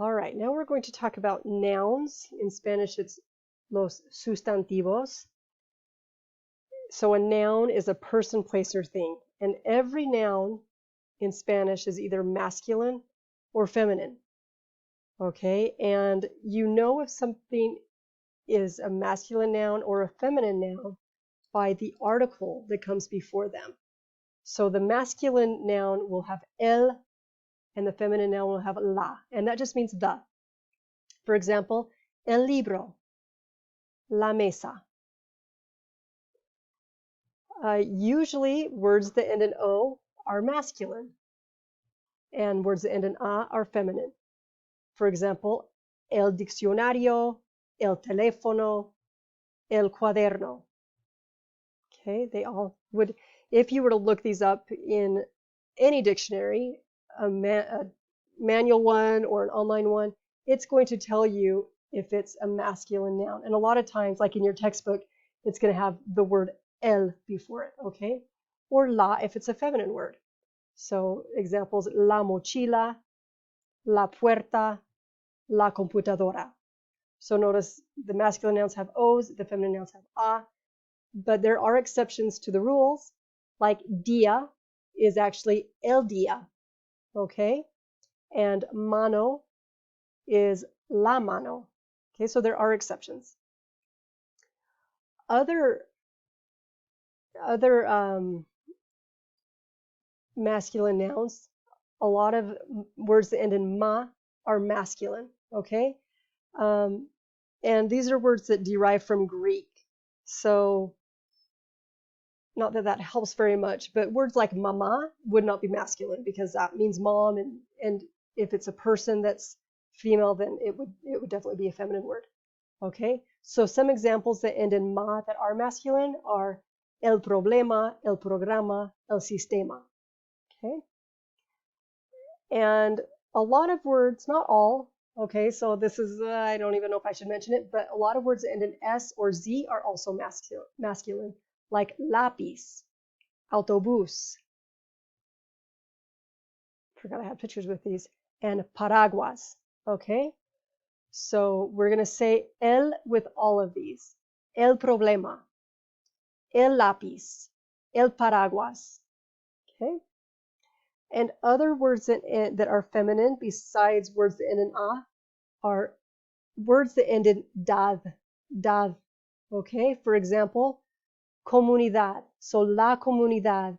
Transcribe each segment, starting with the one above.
All right, now we're going to talk about nouns. In Spanish, it's los sustantivos. So a noun is a person, place, or thing. And every noun in Spanish is either masculine or feminine. Okay, and you know if something is a masculine noun or a feminine noun by the article that comes before them. So the masculine noun will have el, and the feminine noun will have la, and that just means the. For example, el libro, la mesa. Usually, words that end in o are masculine, and words that end in a are feminine. For example, el diccionario, el teléfono, el cuaderno. Okay, they all would, if you were to look these up in any dictionary, a manual one or an online one, it's going to tell you if it's a masculine noun. And a lot of times, like in your textbook, it's going to have the word el before it, okay? Or la if it's a feminine word. So examples, la mochila, la puerta, la computadora. So notice the masculine nouns have O's, the feminine nouns have A, but there are exceptions to the rules, like dia is actually el dia, okay? And mano is la mano, okay? So there are exceptions. Other masculine nouns, a lot of words that end in ma are masculine, okay? And these are words that derive from Greek. So not that that helps very much, but words like mama would not be masculine because that means mom, and if it's a person that's female, then it would definitely be a feminine word. Okay, so some examples that end in ma that are masculine are el problema, el programa, el sistema. Okay, and a lot of words, not all, okay, so this is, I don't even know if I should mention it, but a lot of words that end in S or Z are also masculine, like lápiz, autobús. Forgot I had pictures with these, and paraguas, okay? So we're going to say el with all of these. El problema, el lápiz, el paraguas, okay? And other words that are feminine besides words that end in a are words that end in dad, okay? For example, comunidad, so la comunidad,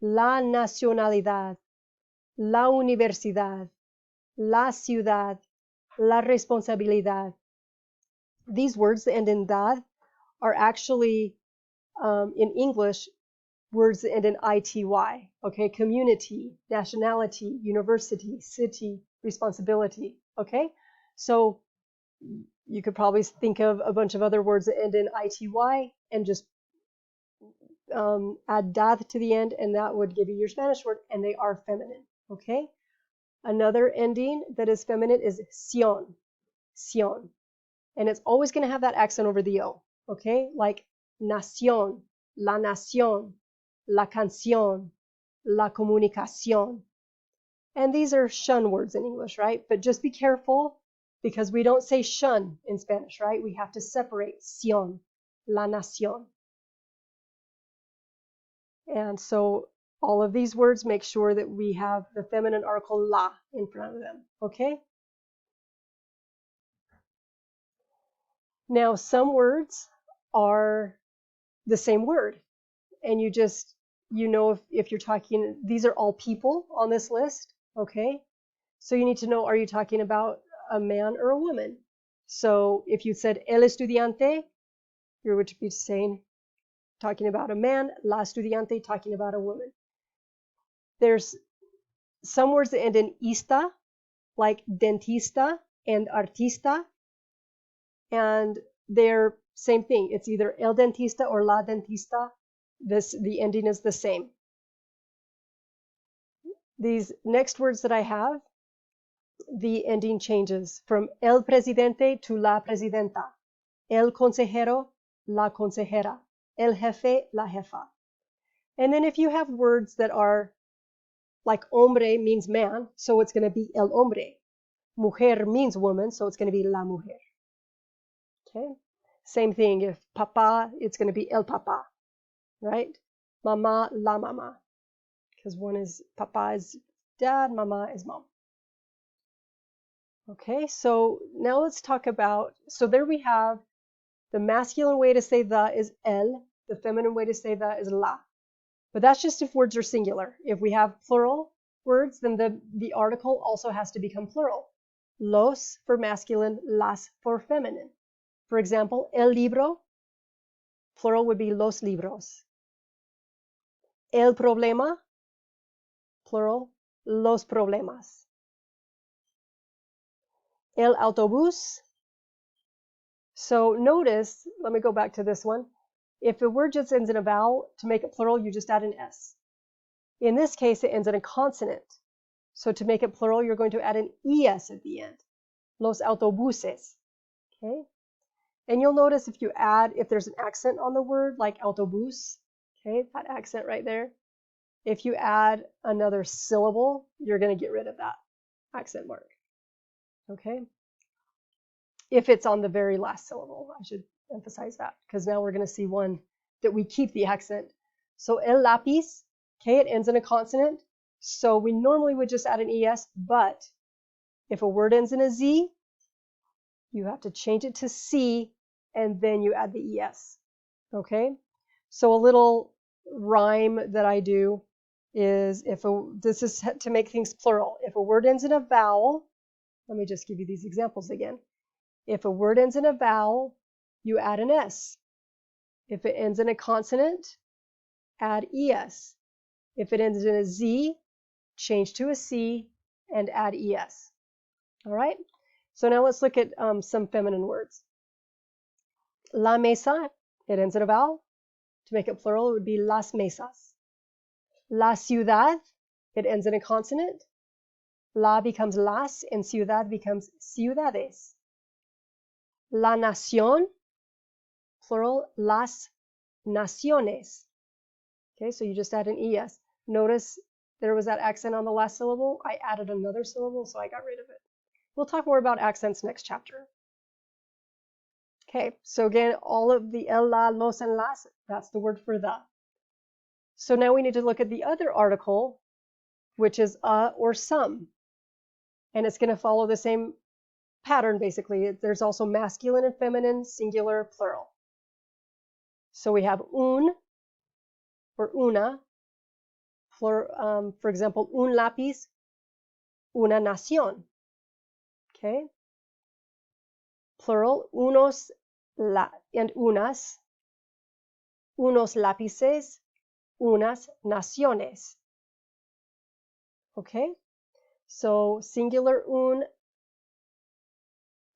la nacionalidad, la universidad, la ciudad, la responsabilidad. These words that end in dad are actually, in English, words that end in ity, okay? Community, nationality, university, city, responsibility, okay? So you could probably think of a bunch of other words that end in ity and just add dad to the end, and that would give you your Spanish word, and they are feminine, okay? Another ending that is feminine is sion, and it's always going to have that accent over the O, okay? Like nación, la nación, la canción, la comunicación. And these are shun words in English, right? But just be careful because we don't say shun in Spanish, right? We have to separate sion, la nación. And so all of these words, make sure that we have the feminine article la in front of them, okay? Now, some words are the same word, and you know if you're talking, these are all people on this list, okay? So you need to know, are you talking about a man or a woman? So if you said el estudiante, you would be saying, talking about a man, la estudiante, talking about a woman. There's some words that end in ista, like dentista and artista, and they're same thing. It's either el dentista or la dentista. The ending is the same. These next words that I have, the ending changes from el presidente to la presidenta, el consejero, la consejera, el jefe, la jefa. And then if you have words that are like hombre means man, so it's going to be el hombre. Mujer means woman, so it's going to be la mujer. Okay? Same thing, if papa, it's going to be el papa, right? Mama, la mama. Because one is, papa is dad, mama is mom. Okay, so now let's talk about, so there we have the masculine way to say the is el, the feminine way to say the is la. But that's just if words are singular. If we have plural words, then the article also has to become plural. Los for masculine, las for feminine. For example, el libro, plural would be los libros. El problema, plural, los problemas. El autobús. So notice, let me go back to this one. If the word just ends in a vowel, to make it plural, you just add an S. In this case, it ends in a consonant. So to make it plural, you're going to add an ES at the end. Los autobuses. Okay? And you'll notice if there's an accent on the word, like autobús, okay, that accent right there. If you add another syllable, you're going to get rid of that accent mark. Okay? If it's on the very last syllable, I should emphasize that, because now we're going to see one that we keep the accent. So el lápiz, okay, it ends in a consonant. So we normally would just add an ES, but if a word ends in a Z, you have to change it to C, and then you add the ES. Okay? So a little rhyme that I do is, this is to make things plural. If a word ends in a vowel, let me just give you these examples again. If a word ends in a vowel, you add an S. If it ends in a consonant, add ES. If it ends in a Z, change to a C and add ES. All right? So now let's look at some feminine words. La mesa, it ends in a vowel. To make it plural, it would be las mesas. La ciudad, it ends in a consonant. La becomes las and ciudad becomes ciudades. La nación, plural, las naciones. Okay, so you just add an ES. Notice there was that accent on the last syllable. I added another syllable, so I got rid of it. We'll talk more about accents next chapter. Okay, so again, all of the el, la, los, and las, that's the word for the. So now we need to look at the other article, which is or some. And it's going to follow the same pattern, basically. There's also masculine and feminine, singular, plural. So we have un or una. For example, un lápiz, una nación. Okay? Plural, unos and unas, unos lápices, unas naciones. Okay? So singular un,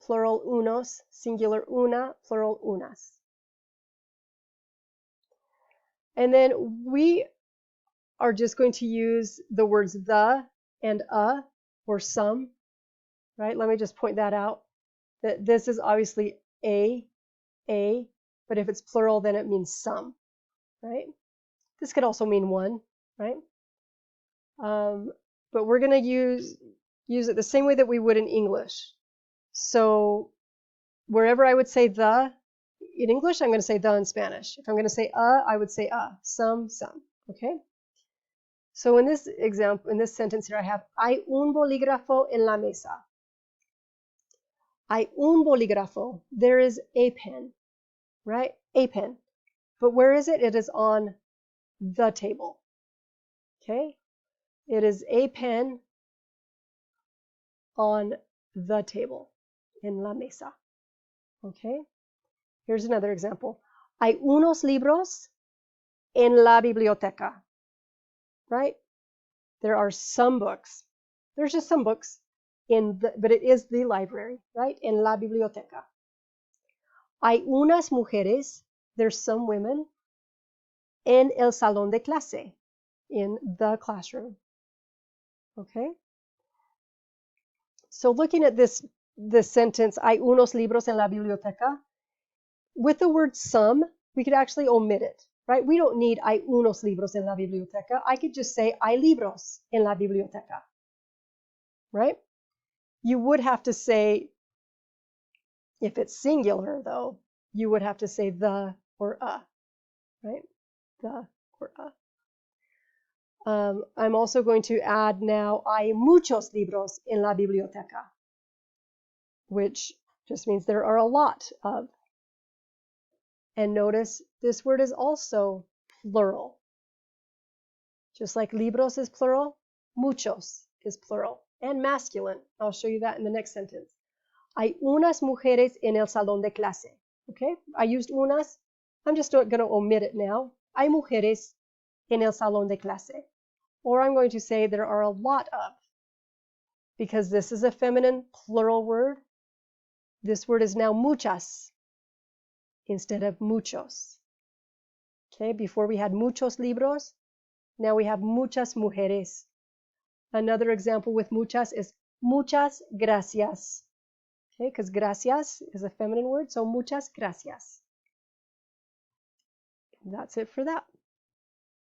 plural unos, singular una, plural unas. And then we are just going to use the words the and or some, right? Let me just point that out. That this is obviously a, but if it's plural, then it means some, right? This could also mean one, right? But we're going to use it the same way that we would in English. So wherever I would say the in English, I'm going to say the in Spanish. If I'm going to say I would say some, okay? So in this example, in this sentence here, I have hay un bolígrafo en la mesa. Hay un bolígrafo. There is a pen, right? A pen. But where is it? It is on the table. Okay? It is a pen on the table, en la mesa. Okay? Here's another example. Hay unos libros en la biblioteca. Right? There are some books. There's just some books but it is the library, right? En la biblioteca. Hay unas mujeres, there's some women, en el salón de clase, in the classroom. Okay? So looking at this sentence, hay unos libros en la biblioteca, with the word some, we could actually omit it, right? We don't need hay unos libros en la biblioteca. I could just say hay libros en la biblioteca, right? You would have to say, if it's singular though, you would have to say the or a, right? The or a. I'm also going to add now, hay muchos libros en la biblioteca, which just means there are a lot of. And notice this word is also plural. Just like libros is plural, muchos is plural and masculine. I'll show you that in the next sentence. Hay unas mujeres en el salón de clase. Okay, I used unas. I'm just going to omit it now. Hay mujeres en el salón de clase. Or I'm going to say there are a lot of. Because this is a feminine plural word, this word is now muchas instead of muchos. Okay, before we had muchos libros, now we have muchas mujeres. Another example with muchas is muchas gracias. Okay, because gracias is a feminine word, so muchas gracias. That's it for that.